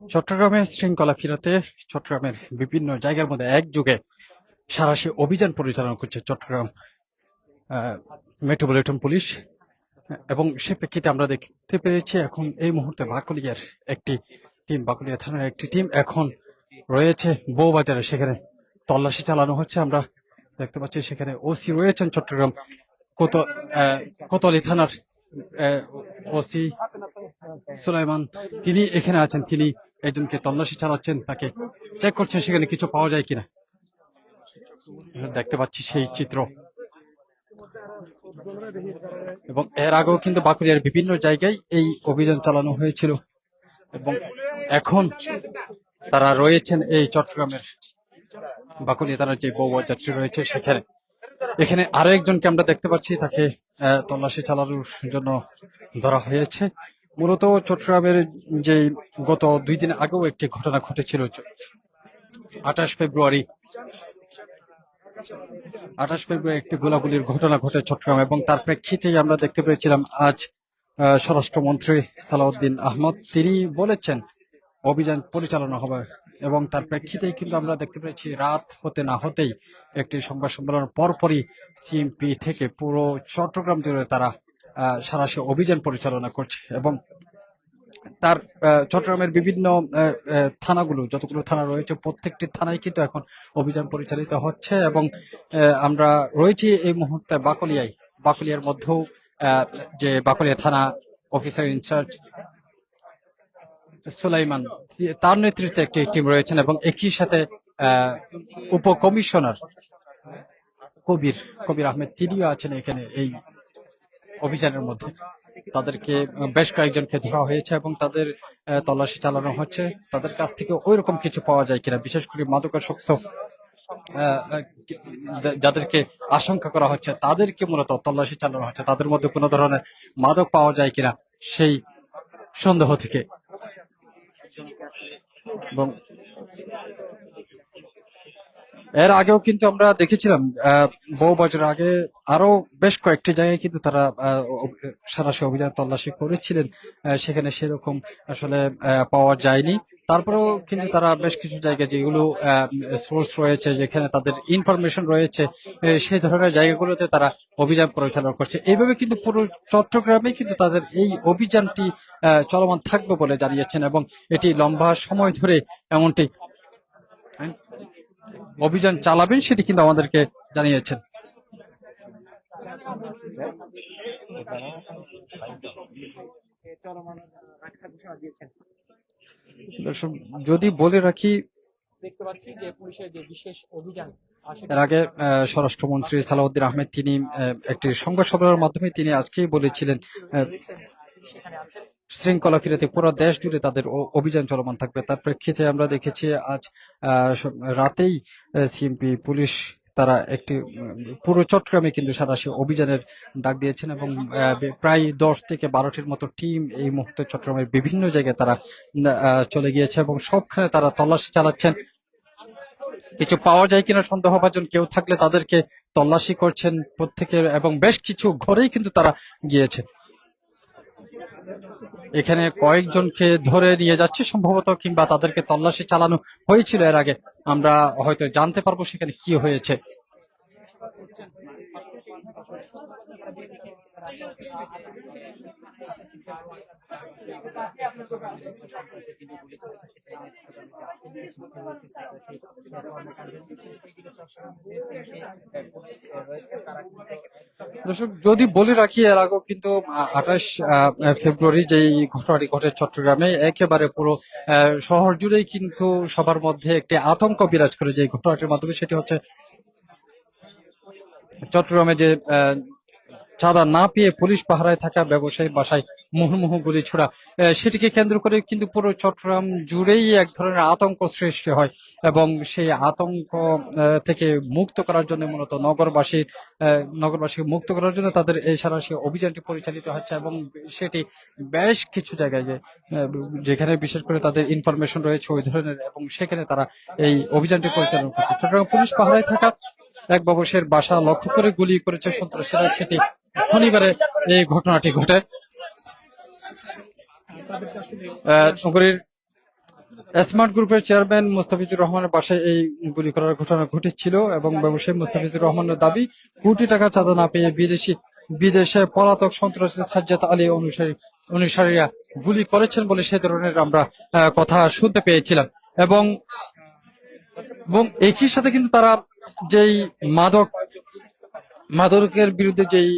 চট্টগ্রামের শৃঙ্খলা ফিরাতে চট্টগ্রামের বিভিন্ন জায়গার মধ্যে একযোগে সাঁড়াশি অভিযান পরিচালনা করছে চট্টগ্রাম মেট্রোপলিটন পুলিশ। এবং সে প্রেক্ষিতে আমরা দেখতে পেরেছি এখন এই মুহূর্তে বাকলিয়ার একটি টিম, বাকলিয়া থানার একটি টিম এখন রয়েছে বউবাজারে, সেখানে তল্লাশি চালানো হচ্ছে। আমরা দেখতে পাচ্ছি সেখানে ওসি রয়েছেন চট্টগ্রাম কোতোয়ালি থানার ওসি সুলাইমান, তিনি এখানে আছেন। তিনি একজনকে তল্লাশি চালাচ্ছেন, তাকে চেক করছেন সেখানে কিছু পাওয়া যায় কিনা। দেখতে পাচ্ছি সেই চিত্র। এবং এর আগেও কিন্তু বাঁকুড়িয়ার বিভিন্ন জায়গায় এই অভিযান চালানো হয়েছিল এবং এখন তারা রয়েছেন এই চট্টগ্রামের বাঁকুড়িয়া থানার যে বউবাজারটি রয়েছে সেখানে। এখানে আরো একজনকে আমরা দেখতে পাচ্ছি, তাকে তল্লাশি চালানোর জন্য ধরা হয়েছে। মূলত চট্টগ্রামের যে গত 2 দিন আগেও একটি ঘটনা ঘটেছিল, 28 ফেব্রুয়ারি একটি গোলাগুলির ঘটনা ঘটে চট্টগ্রাম, এবং তার প্রেক্ষিতেই আমরা দেখতে পেয়েছিলাম আজ স্বরাষ্ট্রমন্ত্রী সালাউদ্দিন আহমদ তিনি বলেছেন অভিযান পরিচালনা হবে, এবং তার প্রেক্ষিতেই কিন্তু আমরা দেখতে পেয়েছি রাত হতে না হতেই একটি সংবাদ সম্মেলনের পরপরই সিএমপি থেকে পুরো চট্টগ্রাম জুড়ে তারা সাঁড়াশি অভিযান পরিচালনা করছে। এবং তার চট্টগ্রামের বিভিন্ন থানাগুলো, যতগুলো থানা রয়েছে প্রত্যেকটি থানায় কিন্তু এখন অভিযান পরিচালিত হচ্ছে। এবং আমরা রয়েছি এই মুহূর্তে বাকলিয়ার মধ্যেও যে বাকলিয়া থানা অফিসার ইনচার্জ সুলাইমান, তার নেতৃত্বে একটি টিম রয়েছেন, এবং একই সাথে উপকমিশনার কবির আহমেদ তিনিও আছেন এখানে এই অভিযানের মধ্যে। তাদেরকে বেশ কয়েকজনকে ধরা হয়েছে এবং তাদের তল্লাশি চালানো হচ্ছে, তাদের কাছ থেকে ওই রকম কিছু পাওয়া যায় কিনা, বিশেষ করে মাদকাসক্ত যাদেরকে আশঙ্কা করা হচ্ছে তাদেরকে মূলত তল্লাশি চালানো হচ্ছে, তাদের মধ্যে কোনো ধরনের মাদক পাওয়া যায় কিনা সেই সন্দেহ থেকে। এবং এর আগেও কিন্তু আমরা দেখেছিলাম বউবাজারের আগে আরো বেশ কয়েকটি জায়গায় কিন্তু তারা সাঁড়াশি অভিযান তল্লাশি করেছিলেন, সেখানে সেরকম আসলে পাওয়া যায়নি। তারপরেও কিন্তু তারা বেশ কিছু জায়গায় যেগুলো সোর্স রয়েছে, যেখানে তাদের ইনফরমেশন রয়েছে, সেই ধরনের জায়গাগুলোতে তারা অভিযান পরিচালনা করছে। এইভাবে কিন্তু পুরো চট্টগ্রামে কিন্তু তাদের এই অভিযানটি চলমান থাকবে বলে জানিয়েছেন, এবং এটি লম্বা সময় ধরে এমনটি অভিযান চালাবেন সেটি কিন্তু আমাদেরকে জানিয়েছেন। যদি বলে রাখি, দেখতে পাচ্ছি যে পুলিশের যে বিশেষ অভিযান, এর আগে স্বরাষ্ট্রমন্ত্রী সালাউদ্দিন আহমেদ তিনি একটি সংবাদ সম্মেলনের মাধ্যমে তিনি আজকেই বলেছিলেন শৃঙ্খলা ফিরাতে পুরো দেশ জুড়ে তাদের অভিযান চলমান থাকবে। তার প্রেক্ষিতে আমরা দেখেছি আজ রাতেই সিএমপি পুলিশ তারা একটি পুরো চট্টগ্রামে কিন্তু সাঁড়াশি অভিযানের ডাক দিয়েছেন, এবং প্রায় 10 থেকে 12টির মতো টিম এই মুহূর্তে চট্টগ্রামের বিভিন্ন জায়গায় তারা চলে গিয়েছে এবং সবখানে তারা তল্লাশি চালাচ্ছেন। কিছু পাওয়া যায় কিনা সন্দেহভাজন কেউ থাকলে তাদেরকে তল্লাশি করছেন প্রত্যেকের, এবং বেশ কিছু ঘরেই কিন্তু তারা গিয়েছে। এখানে কয়েকজনকে ধরে নিয়ে যাচ্ছে সম্ভবত, কিংবা তাদেরকে তল্লাশি চালানো হয়েছিল এর আগে, আমরা হয়তো জানতে পারবো সেখানে কি হয়েছে। দর্শক, যদি বলে রাখি এর আগেও কিন্তু 28 ফেব্রুয়ারি যেই ঘটনাটি ঘটে চট্টগ্রামে, একেবারে পুরো শহর জুড়েই কিন্তু সবার মধ্যে একটি আতঙ্ক বিরাজ করে যে ঘটনাটির মাধ্যমে, সেটি হচ্ছে চট্টগ্রামে যে চাঁদা না পেয়ে পুলিশ পাহারায় থাকা ব্যবসায়ীর বাসায় মুহুর্মুহু গুলি ছোড়া, সেটিকে কেন্দ্র করে কিন্তু পুরো চট্টগ্রাম জুড়েই এক ধরনের আতঙ্ক সৃষ্টি হয়, এবং সেই আতঙ্ক থেকে মুক্ত করার জন্য মূলত নগরবাসীকে মুক্ত করার জন্য তাদের এই সাঁড়াশি অভিযানটি পরিচালিত হচ্ছে। এবং সেটি বেশ কিছু জায়গায় যেখানে বিশেষ করে তাদের ইনফরমেশন রয়েছে ওই ধরনের, এবং সেখানে তারা এই অভিযানটি পরিচালনা করছে। চট্টগ্রাম পুলিশ পাহারায় থাকা এক ব্যবসায়ীর বাসা লক্ষ্য করে গুলি করেছে সন্ত্রাসীরা, সেটি শনিবারে এই ঘটনাটি ঘটে। তাদেরকে আসলে নগরীর স্মার্ট গ্রুপের চেয়ারম্যান মুস্তাফিজুর রহমানের বাসায় এই গুলি করার ঘটনা ঘটেছিল এবং ব্যবসায়ী মুস্তাফিজুর রহমানের দাবি, কোটি টাকা চাঁদা না পেয়ে বিদেশে পলাতক সন্ত্রাসী সাজ্জাদ আলী অনুসারীরা গুলি করেছেন বলে সে ধরনের আমরা কথা শুনতে পেয়েছিলাম। এবং একই সাথে কিন্তু তারা যেই মাদকের বিরুদ্ধে যেই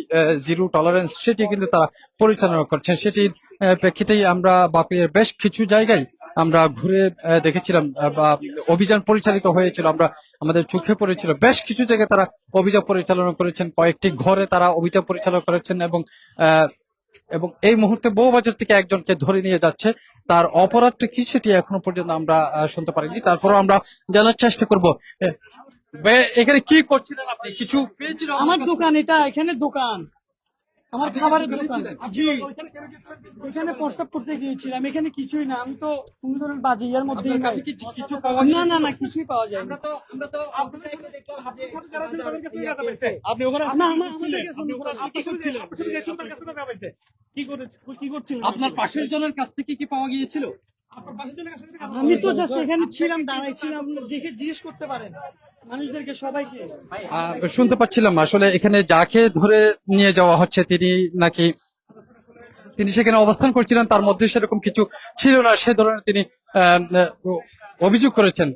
জিরো টলারেন্স সেটি কিন্তু তারা পরিচালনা করছেন, সেটির প্রেক্ষিতেই আমরা বাপির বেশ কিছু জায়গায় আমরা ঘুরে দেখেছিলাম বা অভিযান পরিচালিত হয়েছিল, আমরা আমাদের চোখে পড়েছিল বেশ কিছু জায়গায় তারা অভিযান পরিচালনা করেছেন, কয়েকটি ঘরে তারা অভিযান পরিচালনা করেছেন আহ, এবং এই মুহূর্তে বউবাজার থেকে একজনকে ধরে নিয়ে যাচ্ছে। তার অপরাধটা কি সেটি এখনো পর্যন্ত আমরা শুনতে পারিনি, তারপরও আমরা জানার চেষ্টা করবো। এখানে কি করছিলেন আপনি? কিছু পেয়েছিল? আমার দোকান, এটা এখানে দোকান, আমার খাবারের দোকান। জি, এখানে প্রস্তাব করতে গিয়েছিলাম, এখানে কিছুই না, আমি তো কোন ধরনের বাজে ইয়ার মধ্যে আপনার কাছে কিছু পাওয়া না না না, কিছুই পাওয়া যায় না। আপনি ওখানে না, কি করছিলেন? আপনার পাশের জনের কাছ থেকে কি পাওয়া গিয়েছিল? আমি তো জাস্ট এখানে ছিলাম, দাঁড়াইছিলাম, দেখে জিজ্ঞেস করতে পারেন মানুষদেরকে, সবাইকে। শুনতে পাচ্ছিলাম আসলে এখানে যাকে ধরে নিয়ে যাওয়া হচ্ছে তিনি সেখানে অবস্থান করছিলেন, তার মধ্যে সেরকম কিছু ছিল না সে ধরনের তিনি আহ, অভিযোগ করেছেন।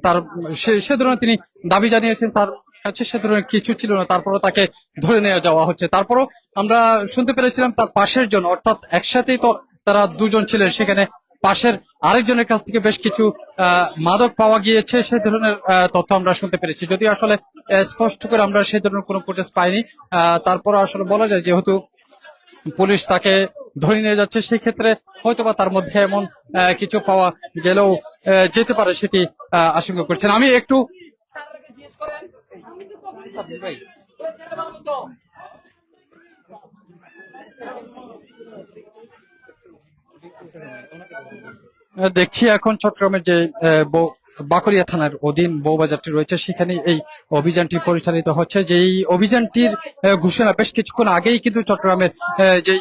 সে ধরনের তিনি দাবি জানিয়েছেন তার কাছে সে ধরনের কিছু ছিল না, তারপরও তাকে ধরে নিয়ে যাওয়া হচ্ছে। তারপরও আমরা শুনতে পেরেছিলাম তার পাশের জন, অর্থাৎ একসাথেই তো তারা দুজন ছিলেন, সেখানে পাশের আরেকজনের কাছ থেকে বেশ কিছু মাদক পাওয়া গিয়েছে সে ধরনের তথ্য আমরা শুনতে পেরেছি, যদিও আসলে স্পষ্ট করে আমরা সে ধরনের কোনো ফুটেজ পাইনি। তারপর আসলে বলা যায় যেহেতু পুলিশ তাকে ধরে নিয়ে যাচ্ছে, সেই ক্ষেত্রে হয়তোবা তার মধ্যে এমন কিছু পাওয়া গেলেও যেতে পারে, সেটি আশঙ্কা করছেন। আমি একটু দেখছি এখন চট্টগ্রামের যে বাকলিয়া থানার অধীন বউবাজারটি রয়েছে, সেখানে এই অভিযানটি পরিচালিত হচ্ছে। যেই অভিযানটির ঘোষণা বেশ কিছুক্ষণ আগেই কিন্তু চট্টগ্রামের যে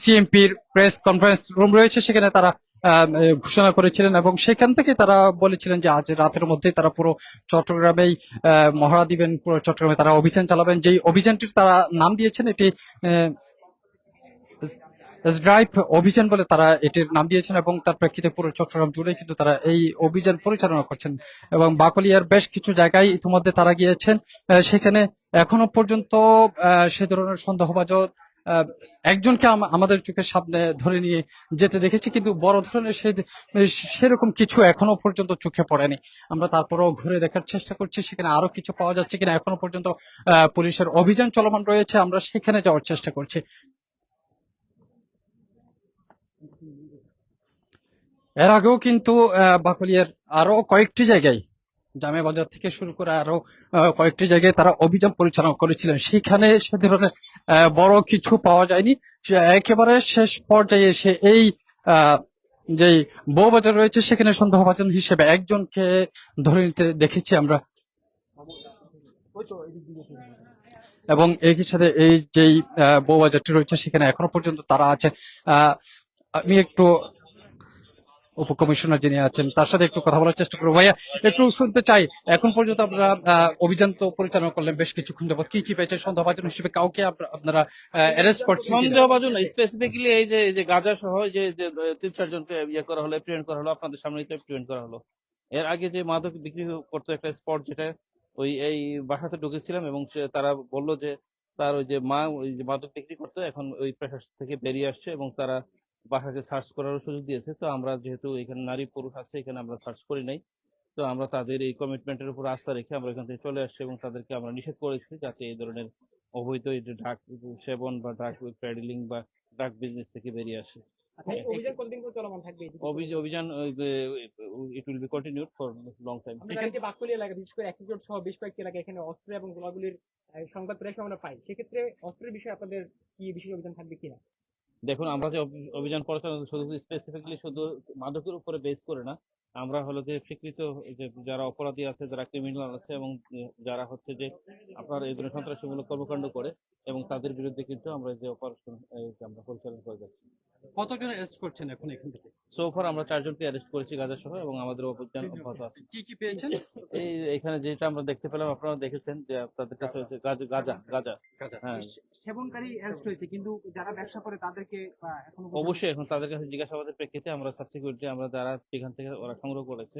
সিএমপির প্রেস কনফারেন্স রুম রয়েছে সেখানে তারা ঘোষণা করেছিলেন এবং সেখান থেকে তারা বলেছিলেন যে আজ রাতের মধ্যে তারা পুরো চট্টগ্রামেই মহড়া দিবেন, পুরো চট্টগ্রামে তারা অভিযান চালাবেন। যেই অভিযানটির তারা নাম দিয়েছেন এটি ড্রাইভ অভিযান বলে তারা এটির নাম দিয়েছেন এবং তার প্রেক্ষিতে পুরো চট্টগ্রাম জুড়ে কিন্তু তারা এই অভিযান পরিচালনা করছেন এবং বাকলিয়ার বেশ কিছু জায়গায় ইতিমধ্যে তারা গিয়েছেন। সেখানে এখনো পর্যন্ত সে ধরনের সন্দেহভাজন একজনকে আমাদের চোখের সামনে ধরে নিয়ে যেতে দেখেছি, কিন্তু বড় ধরনের সেরকম কিছু এখনো পর্যন্ত চোখে পড়েনি। আমরা তারপরেও ঘুরে দেখার চেষ্টা করছি সেখানে আরো কিছু পাওয়া যাচ্ছে কিনা, এখনো পর্যন্ত পুলিশের অভিযান চলমান রয়েছে, আমরা সেখানে যাওয়ার চেষ্টা করছি। এর আগেও কিন্তু বাকলিয়ার আরো কয়েকটি জায়গায়, জামে বাজার থেকে শুরু করে আরো কয়েকটি জায়গায় তারা অভিযান পরিচালনা করেছিলেন, সেখানে সে ধরনের বড় কিছু পাওয়া যায়নি। একেবারে শেষ পর্যায়ে এসে এই যে বউবাজার রয়েছে সেখানে সন্দেহভাজন হিসেবে একজনকে ধরে নিতে দেখেছি আমরা এবং একই সাথে এই যেই বউবাজারটি রয়েছে সেখানে এখনো পর্যন্ত তারা আছে। আমি একটু উপকমিশনার যিনি আছেন তার সাথে একটু কথা বলার চেষ্টা করবো। ভাইয়া, একটু শুনতে চাই, এখন পর্যন্ত আপনারা অভিযান তো পরিচালনা করলেন বেশ কিছুক্ষণ যাবত, কি কি পেয়েছে? সন্দেহভাজন হিসেবে কাউকে আপনারা অ্যারেস্ট করছেন? সন্দেহভাজন স্পেসিফিক্যালি এই যে গাঁজা সহ যে 3-4 জনকে ইয়ে করা হলো, প্রিভেন্ট করা হলো, আপনাদের সামনেই তো প্রিভেন্ট করা হলো। এর আগে যে মাদক বিক্রি করতো একটা স্পট, যেটা এই বাসাতে ঢুকেছিলাম এবং তারা বললো যে তার ওই যে মা ওই যে মাদক বিক্রি করতো, এখন ওই প্রেশার থেকে বেরিয়ে আসছে এবং তারা বাসাকে সার্চ করার সুযোগ দিয়েছে। তো আমরা যেহেতু এখানে নারী পুরুষ আছে, এখানে আমরা সার্চ করি নাই, তো আমরা তাদের এই কমিটমেন্টের উপর আস্থা রেখে আমরা এখান থেকে চলে আসছি এবং তাদেরকে আমরা নিষেধ করেছি যাতে এই ধরনের অবৈধ এই যে ড্রাগ সেবন বা ড্রাগ প্যাডেলিং বা ড্রাগ বিজনেস থেকে বেরিয়ে আসে। অভিযান কতদিন করে চলমান থাকবে? অভিযান it will be continued for long time. Baklia এলাকা, বিশেষ করে অ্যাক্সিস রোড সহ বেশ কয়েকটি এলাকায় এখানে অস্ত্র এবং গোলাগুলির সংবাদ প্রায় আমরা পাই, সেক্ষেত্রে অস্ত্রের বিষয়ে আপনাদের কি বিশেষ অভিযান থাকবে কিনা? দেখুন, আমরা যে অভিযান পরিচালনা শুধু স্পেসিফিকলি শুধু মাদকের উপরে বেস করে না, আমরা হলো যে স্বীকৃত যে যারা অপরাধী আছে, যারা ক্রিমিনাল আছে এবং যারা হচ্ছে যে আপনার এই ধরনের সন্ত্রাসমূলক কর্মকাণ্ড করে এবং তাদের বিরুদ্ধে কিন্তু আমরা যে অপারেশন আমরা পরিচালনা করে যাচ্ছি। কতজন অ্যারেস্ট করছেন এখন এখান থেকে? সোফার আমরা 4 জনকে অ্যারেস্ট করেছি গাঁজা সহ, এবং আমাদের অভিযান অব্যাহত আছে। কি কি পেয়েছেন? এখানে যেটা আমরা দেখতে পেলাম, আপনারা দেখেছেন যে তাদের কাছে হচ্ছে গাঁজা গাঁজা গাঁজা গাঁজা। হ্যাঁ, সেবনকারী অ্যারেস্ট হয়েছে, কিন্তু যারা ব্যবসা করে তাদেরকে এখনো অবশ্যই এখন তাদের কাছে জিজ্ঞাসাবাদের প্রেক্ষিতে আমরা সাবসিকুয়েন্টলি আমরা যারা যেখান থেকে ওরা সংগ্রহ করেছে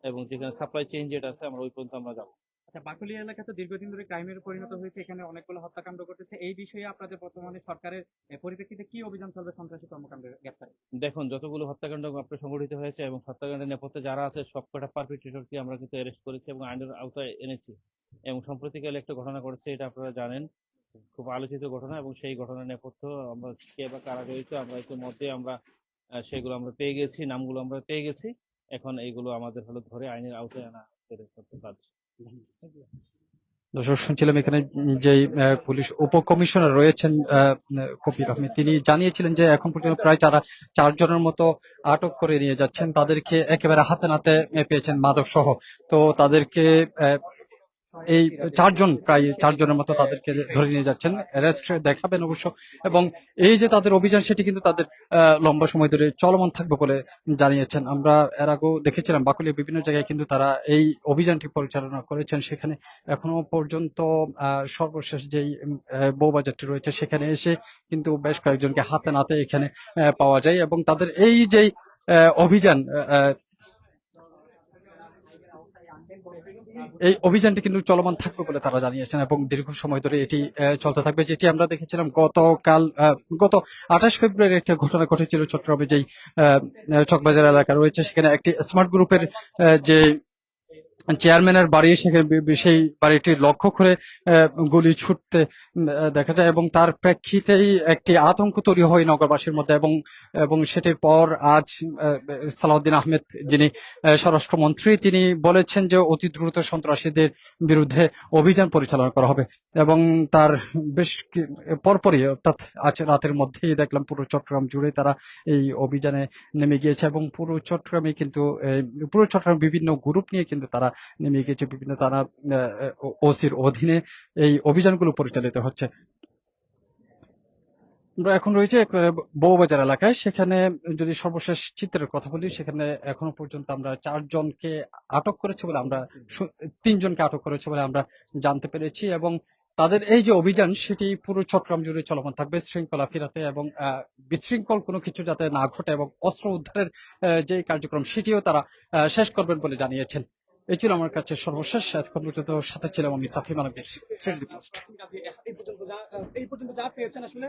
এবং যেখানে সাপ্লাই চেইন যেটা আছে আমরা ওই পর্যন্ত আমরা যাবো। আচ্ছা, বাকলিয়া এলাকা তো দীর্ঘদিন ধরে ক্রাইমের পরিণত হয়েছে, এখানে অনেকগুলো হত্যাকাণ্ড ঘটেছে। এই বিষয়ে আপনাদের বর্তমানে সরকারের পরিপ্রেক্ষিতে কি অভিযান চলবে সন্ত্রাসী কর্মকাণ্ডের গ্রেফতারে? দেখুন, যতগুলো হত্যাকাণ্ড আপনার সংঘটিত হয়েছে এবং হত্যাকাণ্ডের নেপথ্যে যারা আছে সবকটা পারপিট্রেটরকে আমরা কিন্তু অ্যারেস্ট করেছি এবং আইনের আওতায় এনেছি। এবং সম্প্রতিকালে একটা ঘটনা ঘটেছে, এটা আপনারা জানেন, খুব আলোচিত ঘটনা, এবং সেই ঘটনার নেপথ্য আমরা কে বা কারা জড়িত আমরা ইতিমধ্যে আমরা সেগুলো আমরা পেয়ে গেছি, নামগুলো আমরা পেয়ে গেছি। এখন এইগুলো আমাদের হলো ধরে আইনের আওতায় আনা কাজ। দর্শক, শুনছিলাম এখানে যে পুলিশ উপকমিশনার রয়েছেন কবির আহমেদ, তিনি জানিয়েছিলেন যে এখন পর্যন্ত প্রায় তারা 4 জনের মতো আটক করে নিয়ে যাচ্ছেন, তাদেরকে একেবারে হাতে নাতে পেয়েছেন মাদক সহ। তো তাদেরকে এই 4 জনের মতো তাদেরকে ধরে নিয়ে যাচ্ছেন, অ্যারেস্ট দেখাবেন অবশ্য। এবং এই যে তাদের অভিযান, সেটি কিন্তু তাদের লম্বা সময় ধরে চলমান থাকবে বলে জানিয়েছেন। আমরা এর আগেও দেখেছিলাম বাকুলিয়া বিভিন্ন জায়গায় কিন্তু তারা এই অভিযানটি পরিচালনা করেছেন। সেখানে এখনো পর্যন্ত সর্বশেষ যেই বউবাজারটি রয়েছে সেখানে এসে কিন্তু বেশ কয়েকজনকে হাতে নাতে এখানে পাওয়া যায়। এবং তাদের এই যে অভিযান, এই অভিযানটি কিন্তু চলমান থাকবে বলে তারা জানিয়েছেন এবং দীর্ঘ সময় ধরে এটি চলতে থাকবে। যেটি আমরা দেখেছিলাম গত 28 ফেব্রুয়ারি একটা ঘটনা ঘটেছিল চট্টগ্রামে, যেই চকবাজার এলাকা রয়েছে সেখানে একটি স্মার্ট গ্রুপের যে চেয়ারম্যানের বাড়ি, সেখানে সেই বাড়িটি লক্ষ্য করে গুলি ছুটতে দেখা যায় এবং তার প্রেক্ষিতেই একটি আতঙ্ক তৈরি হয় নগরবাসীর মধ্যে। এবং সেটির পর আজ সালাউদ্দিন আহমেদ, যিনি স্বরাষ্ট্রমন্ত্রী, তিনি বলেছেন যে অতি দ্রুত সন্ত্রাসীদের বিরুদ্ধে অভিযান পরিচালনা করা হবে। এবং তার বেশ পরপরই, অর্থাৎ আজ রাতের মধ্যেই দেখলাম পুরো চট্টগ্রাম জুড়ে তারা এই অভিযানে নেমে গিয়েছে এবং পুরো চট্টগ্রাম বিভিন্ন গ্রুপ নিয়ে কিন্তু তারা নেমে গিয়েছে। বিভিন্ন থানা ওসির অধীনে এই অভিযানগুলো পরিচালিত হচ্ছে। আমরা এখন রয়েছে বউবাজার এলাকায়। সেখানে যদি সর্বশেষ চিত্রের কথা বলি, সেখানে এখনো পর্যন্ত আমরা 4 জনকে আটক করেছে বলে আমরা 3 জনকে আটক করেছে বলে আমরা জানতে পেরেছি। এবং তাদের এই যে অভিযান, সেটি পুরো চট্টগ্রাম জুড়ে চলমান থাকবে শৃঙ্খলা ফেরাতে এবং বিশৃঙ্খল কোনো কিছু যাতে না ঘটে, এবং অস্ত্র উদ্ধারের যে কার্যক্রম সেটিও তারা শেষ করবেন বলে জানিয়েছেন। এই ছিল আমার কাছে সর্বশেষ। এতক্ষণ পর্যন্ত সাথে ছিলাম আমি তাফিম আলমগীর। এই পর্যন্ত যা পেয়েছেন আসলে